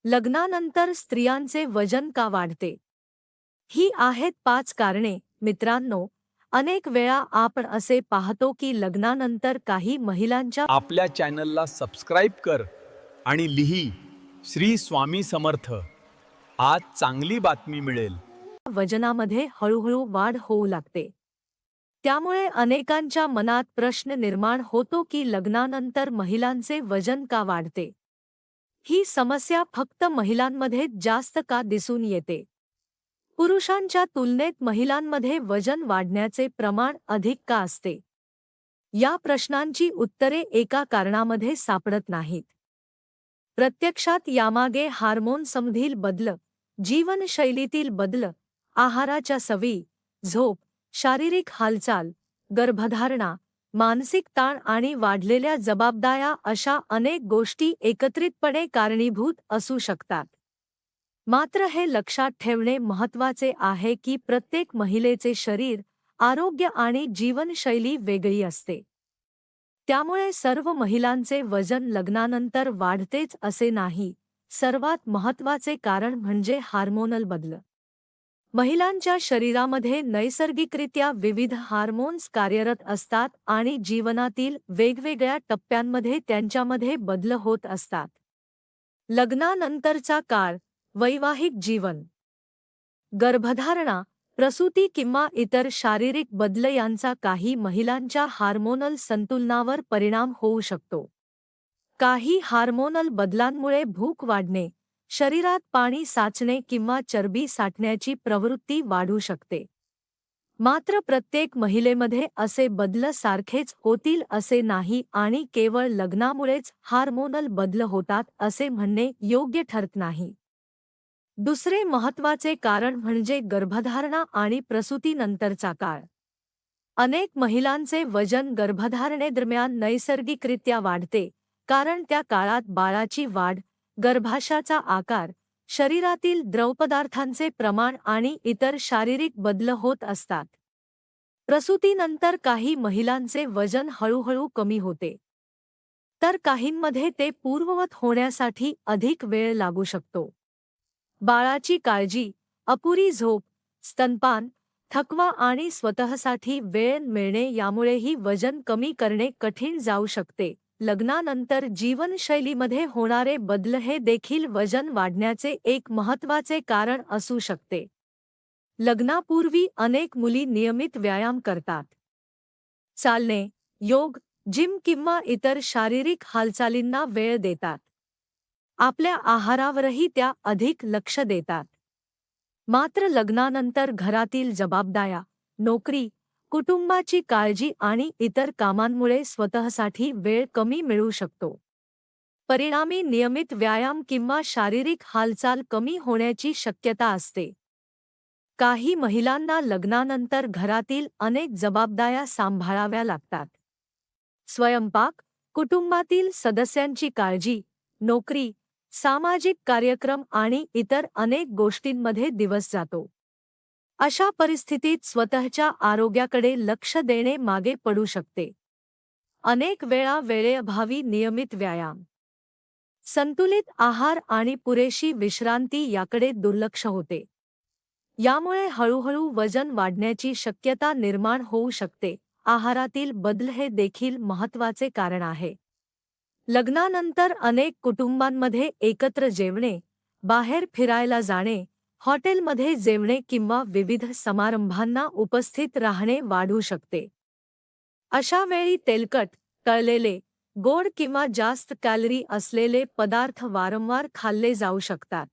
लग्नानंतर स्त्रियांचे वजन का वाढते? ही आहेत 5 कारणे. मित्रांनो, अनेक वेळा आपण असे पाहतो की लग्नानंतर काही महिलांच्या आपल्या चॅनलला सबस्क्राईब कर आणि लिही श्री स्वामी समर्थ. आज चांगली बातमी मिळेल. वजनामध्ये हळूहळू वाढ होऊ लागते. त्यामुळे अनेकांच्या मनात प्रश्न निर्माण होतो की लग्नानंतर महिलांचे वजन का वाढते? ही समस्या फक्त महिलांमध्ये जास्त का दिसून येते? पुरुषांच्या तुलनेत महिलांमध्ये वजन वाढण्याचे प्रमाण अधिक का असते? या प्रश्नांची उत्तरे एका कारणामध्ये सापडत नाहीत. प्रत्यक्षात यामागे हार्मोन्समधील बदल, जीवनशैलीतील बदल, आहाराच्या सवयी, झोप, शारीरिक हालचाल, गर्भधारणा, मानसिक ताण आणि वाढलेल्या जबाबदाऱ्या अशा अनेक गोष्टी एकत्रितपणे कारणीभूत असू शकतात. मात्र हे लक्षात ठेवणे महत्त्वाचे आहे की प्रत्येक महिलेचे शरीर, आरोग्य आणि जीवनशैली वेगळी असते. त्यामुळे सर्व महिलांचे वजन लग्नानंतर वाढतेच असे नाही. सर्वात महत्त्वाचे कारण म्हणजे हार्मोनल बदल. महिलांच्या शरीरामध्ये नैसर्गिकरित्या विविध हार्मोन्स कार्यरत असतात आणि जीवनातील वेगवेगळ्या टप्प्यांमध्ये त्यांच्यामध्ये बदल होत असतात. लग्नानंतरचा काळ, वैवाहिक जीवन, गर्भधारणा, प्रसूती किंवा इतर शारीरिक बदल यांचा काही महिलांच्या हार्मोनल संतुलनावर परिणाम होऊ शकतो. काही हार्मोनल बदलांमुळे भूक वाढणे, शरीरात पाणी साचणे किंवा चरबी साठण्याची प्रवृत्ती वाढू शकते. मात्र प्रत्येक महिलेमध्ये असे बदल सारखेच होतील असे नाही आणि केवळ लग्नामुळेच हार्मोनल बदल होतात असे म्हणणे योग्य ठरत नाही. दुसरे महत्त्वाचे कारण म्हणजे गर्भधारणा आणि प्रसूतीनंतरचा काळ. अनेक महिलांचे वजन गर्भधारणेदरम्यान नैसर्गिकरित्या वाढते, कारण त्या काळात बाळाची वाढ, गर्भाशयाचा आकार, शरीरातील द्रवपदार्थांचे प्रमाण आणि इतर शारीरिक बदल होत असतात. प्रसूतीनंतर काही महिलांचे वजन हळूहळू कमी होते, तर काहींमध्ये ते पूर्ववत होण्यासाठी अधिक वेळ लागू शकतो. बाळाची काळजी, अपुरी झोप, स्तनपान, थकवा आणि स्वतःसाठी वेळ मिळणे यामुळेही वजन कमी करणे कठीण जाऊ शकते. लग्नानंतर जीवनशैलीमध्ये होणारे बदल हे देखील वजन वाढण्याचे एक महत्त्वाचे कारण असू शकते. लग्नापूर्वी अनेक मुली नियमित व्यायाम करतात. चालणे, योग, जिम किंवा इतर शारीरिक हालचालींना वेळ देतात. आपल्या आहारावरही त्या अधिक लक्ष देतात. मात्र लग्नानंतर घरातील जबाबदाऱ्या, नोकरी, कुटुंबाची काळजी आणि इतर कामांमुळे स्वतःसाठी वेळ कमी मिळू शकतो. परिणामी नियमित व्यायाम किंवा शारीरिक हालचाल कमी होण्याची शक्यता असते. काही महिलांना लग्नानंतर घरातील अनेक जबाबदाऱ्या सांभाळाव्या लागतात. स्वयंपाक, कुटुंबातील सदस्यांची काळजी, नोकरी, सामाजिक कार्यक्रम आणि इतर अनेक गोष्टींमध्ये दिवस जातो. अशा परिस्थितीत स्वतःच्या आरोग्याकडे लक्ष देणे मागे पडू शकते. अनेक वेळा वेळेअभावी नियमित व्यायाम, संतुलित आहार आणि पुरेशी विश्रांती याकडे दुर्लक्ष होते. यामुळे हळूहळू वजन वाढण्याची शक्यता निर्माण होऊ शकते. आहारातील बदल हे देखील महत्त्वाचे कारण आहे. लग्नानंतर अनेक कुटुंबांमध्ये एकत्र जेवणे, बाहेर फिरायला जाणे, हॉटेलमध्ये जेवणे किंवा विविध समारंभांना उपस्थित राहणे वाढू शकते. अशा वेळी तेलकट, तळलेले, गोड किंवा जास्त कॅलरी असलेले पदार्थ वारंवार खाल्ले जाऊ शकतात.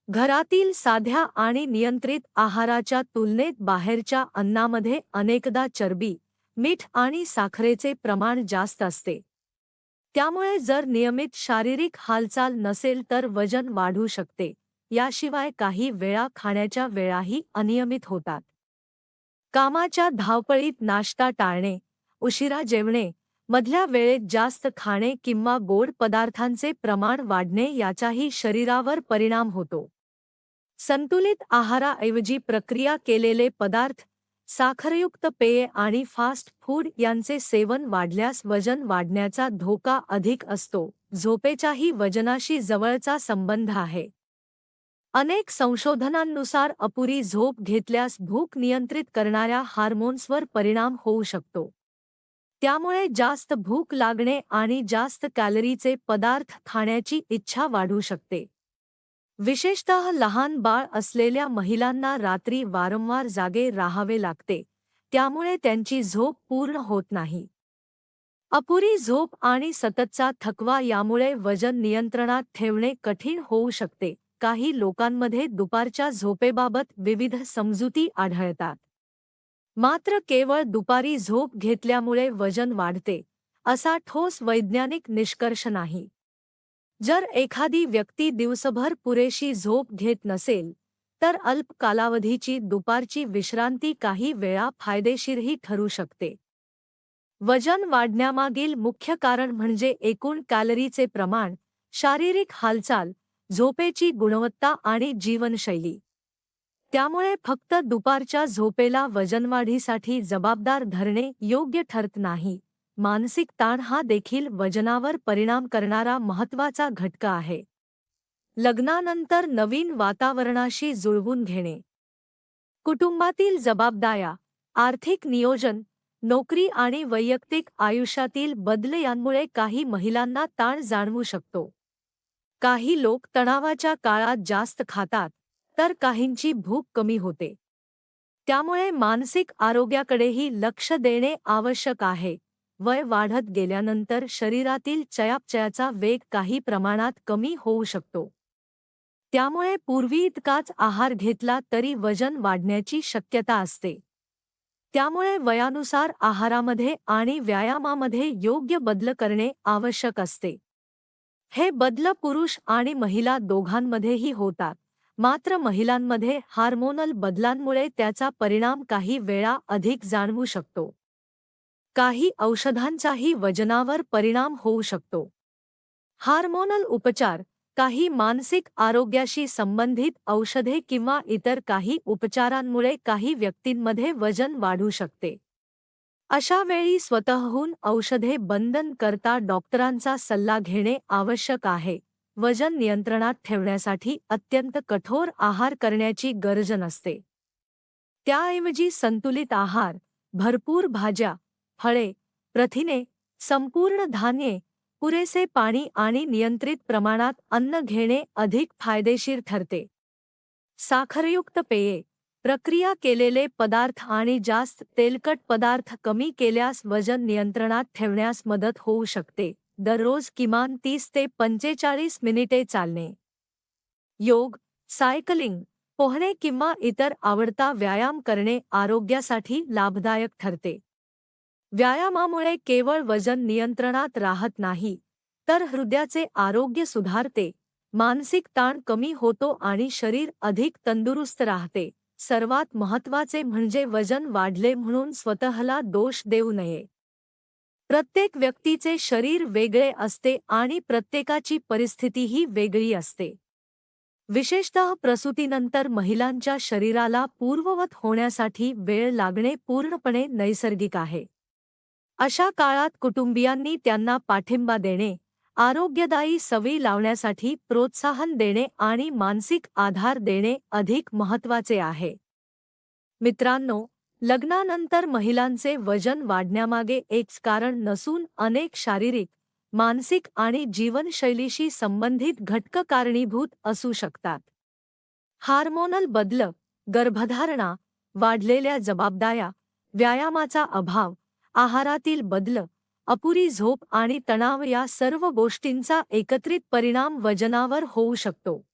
घरातील साध्या आणि नियंत्रित आहाराच्या तुलनेत बाहेरच्या अन्नामध्ये अनेकदा चरबी, मीठ आणि साखरेचे प्रमाण जास्त असते. त्यामुळे जर नियमित शारीरिक हालचाल नसेल तर वजन वाढू शकते. याशिवाय काही वेळा खाण्याच्या वेळाही अनियमित होतात. कामाच्या धावपळीत नाश्ता टाळणे, उशिरा जेवणे, मधल्या वेळेत जास्त खाणे किंवा गोड पदार्थांचे प्रमाण वाढणे याचाही शरीरावर परिणाम होतो. संतुलित आहाराऐवजी प्रक्रिया केलेले पदार्थ, साखरयुक्त पेये आणि फास्ट फूड यांचे सेवन वाढल्यास वजन वाढण्याचा धोका अधिक असतो. झोपेच्याही वजनाशी जवळचा संबंध आहे. अनेक संशोधनांनुसार अपुरी झोप घेतल्यास भूक नियंत्रित करणाऱ्या हार्मोन्सवर परिणाम होऊ शकतो. त्यामुळे जास्त भूक लागणे आणि जास्त कॅलरीचे पदार्थ खाण्याची इच्छा वाढू शकते. विशेषतः लहान बाळ असलेल्या महिलांना रात्री वारंवार जागे राहावे लागते, त्यामुळे त्यांची झोप पूर्ण होत नाही. अपुरी झोप आणि सततचा थकवा यामुळे वजन नियंत्रणात ठेवणे कठीण होऊ शकते. काही लोकांमध्ये दुपारच्या झोपेबाबत विविध समजुती आढळतात. मात्र केवळ दुपारी झोप घेतल्यामुळे वजन वाढते, असा ठोस वैज्ञानिक निष्कर्ष नाही. जर एखादी व्यक्ती दिवसभर पुरेशी झोप घेत नसेल, तर अल्प कालावधीची दुपारची विश्रांती काही वेळा फायदेशीरही ठरू शकते. वजन वाढण्यामागील मुख्य कारण म्हणजे एकूण कॅलरीचे प्रमाण, शारीरिक हालचाल, झोपेची गुणवत्ता आणि जीवनशैली. त्यामुळे फक्त दुपारच्या झोपेला वजनवाढीसाठी जबाबदार धरणे योग्य ठरत नाही. मानसिक ताण हा देखील वजनावर परिणाम करणारा महत्त्वाचा घटक आहे. लग्नानंतर नवीन वातावरणाशी जुळवून घेणे, कुटुंबातील जबाबदाऱ्या, आर्थिक नियोजन, नोकरी आणि वैयक्तिक आयुष्यातील बदल यांमुळे काही महिलांना ताण जाणवू शकतो. काही लोक तणावाच्या काळात जास्त खातात, तर काहींची भूक कमी होते. त्यामुळे मानसिक आरोग्याकडेही लक्ष देणे आवश्यक आहे. वय वाढत गेल्यानंतर शरीरातील चयापचयाचा वेग काही प्रमाणात कमी होऊ शकतो. त्यामुळे पूर्वी इतकाच आहार घेतला तरी वजन वाढण्याची शक्यता असते. त्यामुळे वयानुसार आहारामध्ये आणि व्यायामामध्ये योग्य बदल करणे आवश्यक असते. हे बदल पुरुष आणि महिला दोघांमध्येही होतात, मात्र महिलांमध्ये हार्मोनल बदलांमुळे त्याचा परिणाम काही वेळा अधिक जाणवू शकतो. काही औषधांचाही वजनावर परिणाम होऊ शकतो. हार्मोनल उपचार, काही मानसिक आरोग्याशी संबंधित औषधे किंवा इतर काही उपचारांमुळे काही व्यक्तींमध्ये वजन वाढू शकते. अशा वेळी स्वतःहून औषधे बंधन करता डॉक्टरांचा सल्ला घेणे आवश्यक आहे. वजन नियंत्रणात ठेवण्यासाठी अत्यंत कठोर आहार करण्याची गरज नसते. त्याऐवजी संतुलित आहार, भरपूर भाज्या, फळे, प्रथिने, संपूर्ण धान्ये, पुरेसे पाणी आणि नियंत्रित प्रमाणात अन्न घेणे अधिक फायदेशीर ठरते. साखरयुक्त पेये, प्रक्रिया केलेले पदार्थ आणि जास्त तेलकट पदार्थ कमी केल्यास वजन नियंत्रणात ठेवण्यास मदत होऊ शकते. दररोज किमान 30 ते 45 मिनिटे चालणे, योग, सायकलिंग, पोहणे किंवा इतर आवडता व्यायाम करणे आरोग्यासाठी लाभदायक ठरते. व्यायामामुळे केवळ वजन नियंत्रणात राहत नाही, तर हृदयाचे आरोग्य सुधारते, मानसिक ताण कमी होतो आणि शरीर अधिक तंदुरुस्त राहते. सर्वात महत्त्वाचे म्हणजे वजन वाढले म्हणून स्वतःला दोष देऊ नये. प्रत्येक व्यक्तीचे शरीर वेगळे असते आणि प्रत्येकाची परिस्थितीही वेगळी असते. विशेषतः प्रसूतीनंतर महिलांच्या शरीराला पूर्ववत होण्यासाठी वेळ लागणे पूर्णपणे नैसर्गिक आहे. अशा काळात कुटुंबियांनी त्यांना पाठिंबा देणे, आरोग्यदायी सवयी लावण्यासाठी प्रोत्साहन देणे आणि मानसिक आधार देणे अधिक महत्त्वाचे आहे. मित्रांनो, लग्नानंतर महिलांचे वजन वाढण्यामागे एकच कारण नसून अनेक शारीरिक, मानसिक आणि जीवनशैलीशी संबंधित घटक कारणीभूत असू शकतात. हार्मोनल बदल, गर्भधारणा, वाढलेल्या जबाबदाऱ्या, व्यायामाचा अभाव, आहारातील बदल, अपुरी झोप आणि तणाव या सर्व गोष्टींचा एकत्रित परिणाम वजनावर होऊ शकतो.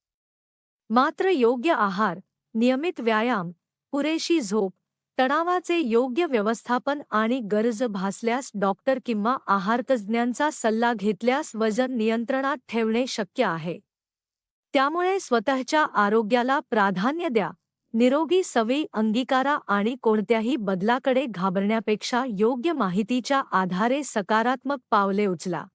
मात्र योग्य आहार, नियमित व्यायाम, पुरेशी झोप, तणावाचे योग्य व्यवस्थापन आणि गरज भासल्यास डॉक्टर किंवा आहारतज्ज्ञांचा सल्ला घेतल्यास वजन नियंत्रणात ठेवणे शक्य आहे. त्यामुळे स्वतःच्या आरोग्याला प्राधान्य द्या, निरोगी सवयी अंगीकारा आणि कोणत्याही बदलाकडे घाबरण्यापेक्षा योग्य माहितीच्या आधारे सकारात्मक पावले उचला.